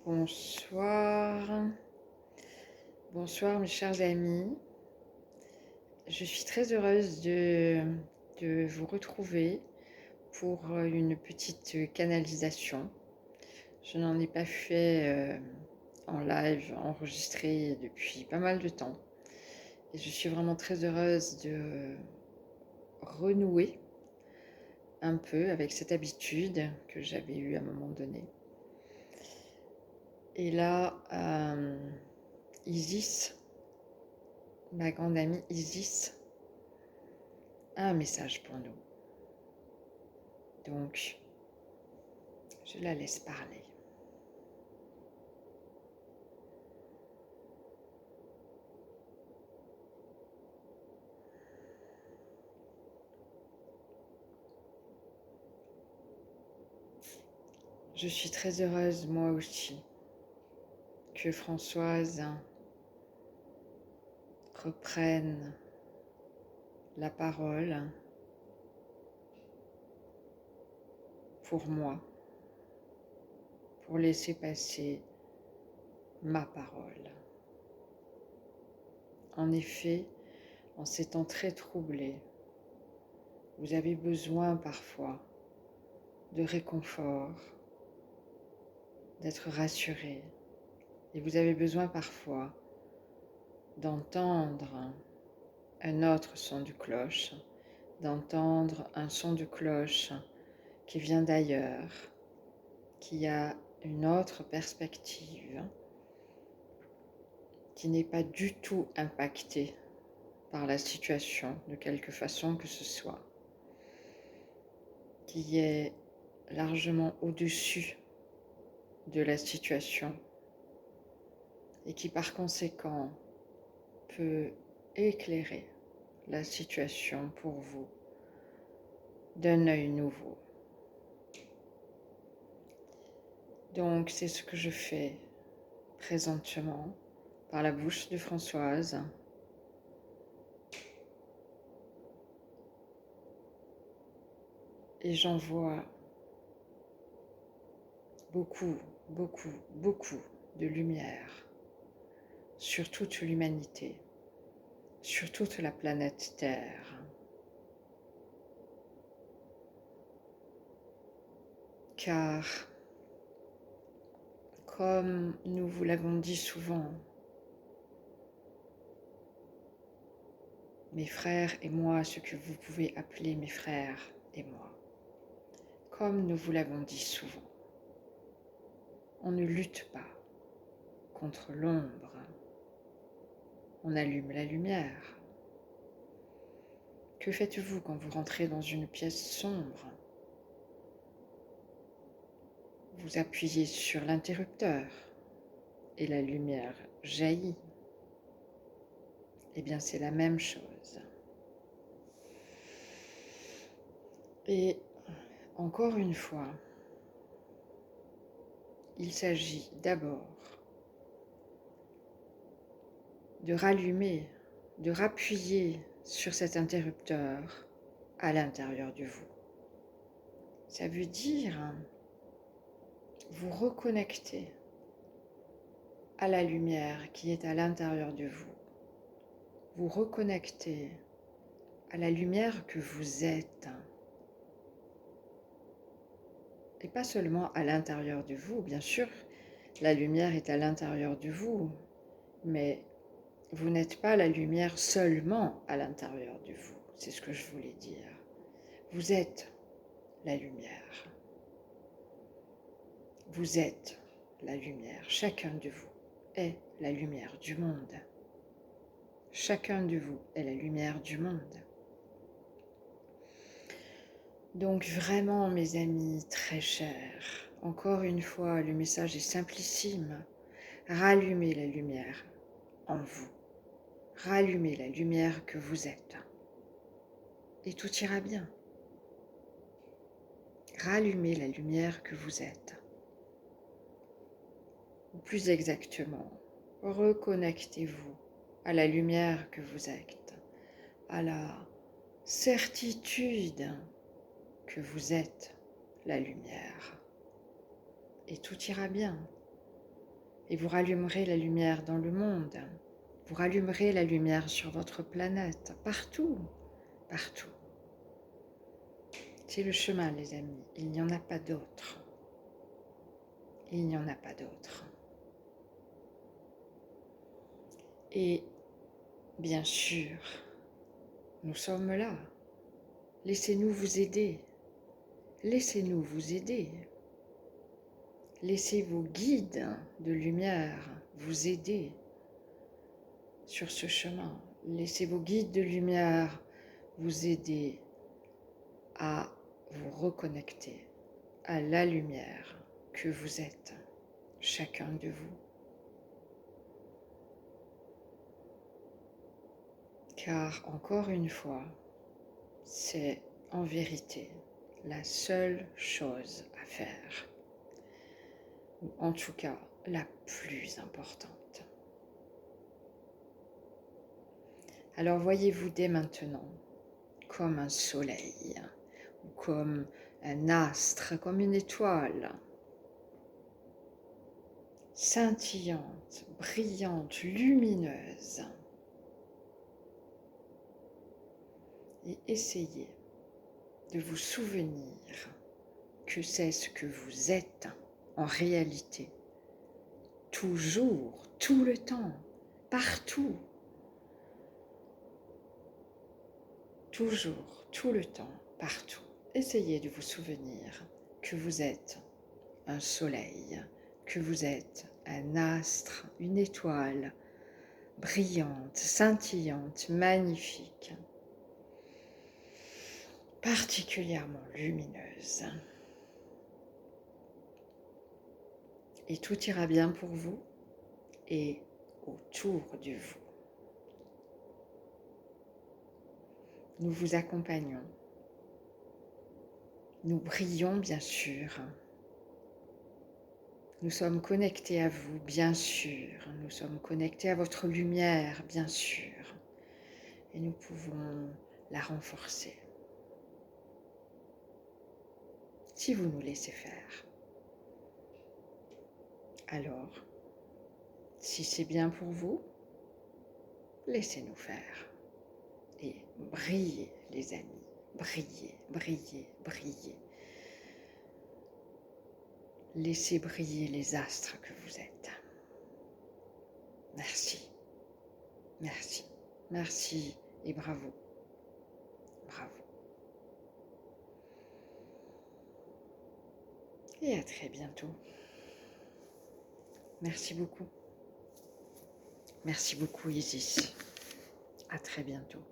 Bonsoir. Bonsoir mes chers amis. Je suis très heureuse de vous retrouver pour une petite canalisation. Je n'en ai pas fait en live, enregistré depuis pas mal de temps. Et je suis vraiment très heureuse de renouer un peu avec cette habitude que j'avais eue à un moment donné. Et là, Isis, ma grande amie Isis, a un message pour nous. Donc, je la laisse parler. Je suis très heureuse, moi aussi, que Françoise reprenne la parole pour moi, pour laisser passer ma parole. En effet, en ces temps très troublés, vous avez besoin parfois de réconfort, d'être rassuré, et vous avez besoin parfois d'entendre un autre son de cloche, d'entendre un son de cloche qui vient d'ailleurs, qui a une autre perspective, qui n'est pas du tout impactée par la situation de quelque façon que ce soit, qui est largement au-dessus de la situation et qui par conséquent peut éclairer la situation pour vous d'un œil nouveau. Donc c'est ce que je fais présentement par la bouche de Françoise. Et j'en vois beaucoup, beaucoup, beaucoup de lumière sur toute l'humanité, sur toute la planète Terre. Car, comme nous vous l'avons dit souvent, mes frères et moi, ce que vous pouvez appeler mes frères et moi, comme nous vous l'avons dit souvent, on ne lutte pas contre l'ombre, on allume la lumière. Que faites-vous quand vous rentrez dans une pièce sombre? Vous appuyez sur l'interrupteur et la lumière jaillit. Eh bien, c'est la même chose. Et encore une fois, il s'agit d'abord de rallumer, de rappuyer sur cet interrupteur à l'intérieur de vous. Ça veut dire vous reconnecter à la lumière qui est à l'intérieur de vous. Vous reconnecter à la lumière que vous êtes. Et pas seulement à l'intérieur de vous, bien sûr, la lumière est à l'intérieur de vous, mais vous n'êtes pas la lumière seulement à l'intérieur de vous, c'est ce que je voulais dire. Vous êtes la lumière. Vous êtes la lumière. Chacun de vous est la lumière du monde. Chacun de vous est la lumière du monde. Donc vraiment, mes amis très chers, encore une fois, le message est simplissime. Rallumez la lumière en vous. Rallumez la lumière que vous êtes. Et tout ira bien. Rallumez la lumière que vous êtes. Ou plus exactement, reconnectez-vous à la lumière que vous êtes, à la certitude que vous êtes la lumière. Et tout ira bien. Et vous rallumerez la lumière dans le monde. Vous rallumerez la lumière sur votre planète, partout, partout. C'est le chemin, les amis. Il n'y en a pas d'autre. Il n'y en a pas d'autre. Et bien sûr, nous sommes là. Laissez-nous vous aider. Laissez-nous vous aider. Laissez vos guides de lumière vous aider sur ce chemin. Laissez vos guides de lumière vous aider à vous reconnecter à la lumière que vous êtes, chacun de vous. Car encore une fois, c'est en vérité la seule chose à faire, ou en tout cas la plus importante. Alors voyez-vous dès maintenant comme un soleil, ou comme un astre, comme une étoile, scintillante, brillante, lumineuse. Et essayez de vous souvenir que c'est ce que vous êtes en réalité, toujours, tout le temps, partout, toujours, tout le temps, partout. Essayez de vous souvenir que vous êtes un soleil, que vous êtes un astre, une étoile brillante, scintillante, magnifique, particulièrement lumineuse. Et tout ira bien pour vous et autour de vous. Nous vous accompagnons. Nous brillons bien sûr. Nous sommes connectés à vous, bien sûr. Nous sommes connectés à votre lumière, bien sûr. Et nous pouvons la renforcer. Si vous nous laissez faire. Alors, si c'est bien pour vous, laissez-nous faire. Et brillez, les amis. Brillez, brillez, brillez. Laissez briller les astres que vous êtes. Merci. Merci. Merci et bravo. Bravo. Et à très bientôt. Merci beaucoup. Merci beaucoup, Isis. À très bientôt.